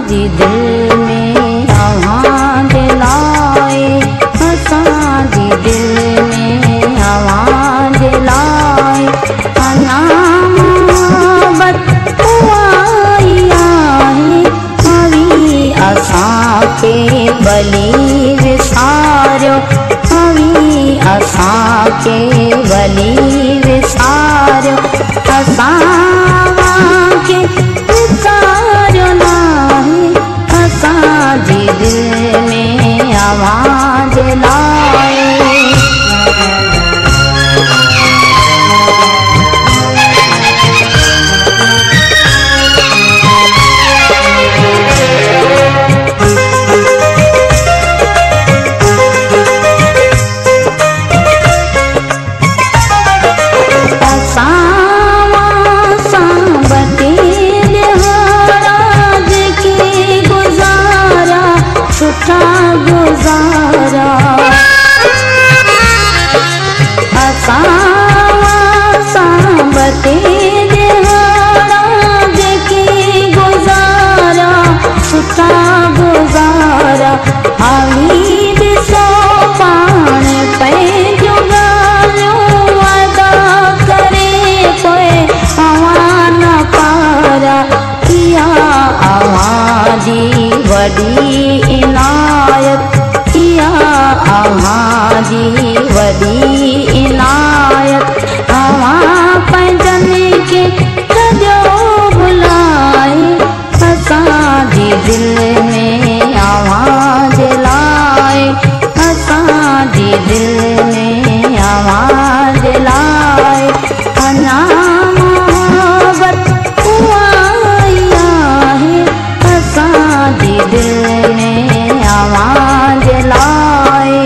जी दिल में आवाज़ लाए, असां जी दिल में आवाज़ लाए। अञा मोहब्बत आई आहे, अवी असांखे भली विसारियो, अवी असांखे भली विसारियो। असांखे विसारियो नाहे, असां जी दिल में आवाज़ लाए। वडी इनायत इया अव्हांजी वडी इनायत। अव्हां पंहिंजनि खे सॼो भुलाए, असां जी दिल में आवाज़ लाए, असां जी दिल में आवाज़ लाए। अञा मोहब्बत आई आहे, असां जी दिल में आवाज़ लाए।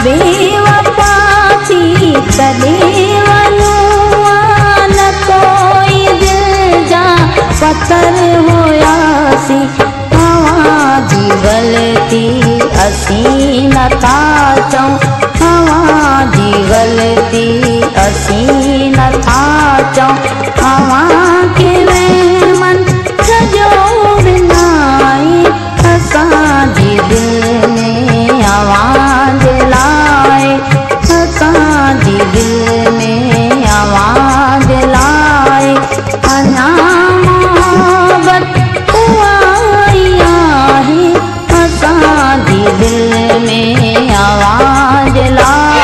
बेवफा थी तॾहिं वञूं न कोई दिल जा पत्थर हुयासीं। अव्हां जी ग़लती असीं नथा चऊं, अव्हां जी ग़लती असीं नथा चऊं। अव्हां खे वहमन सॼो विञाए, असां जी दिल में आवाज़ लाए, असां जी दिल में आवाज़ लाए। अञा मोहब्बत आई आहे, असां जी दिल में आवाज़ लाए।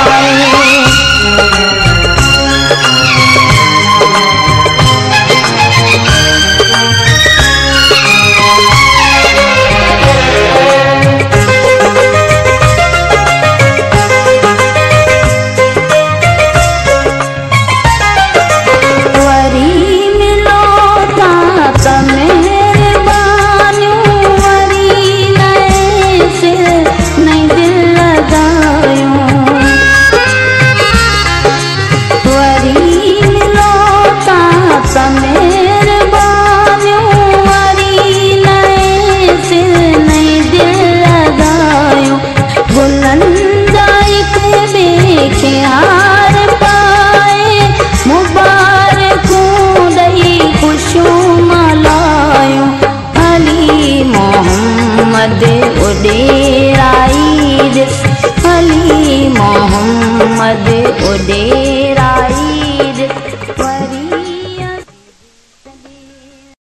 उॾे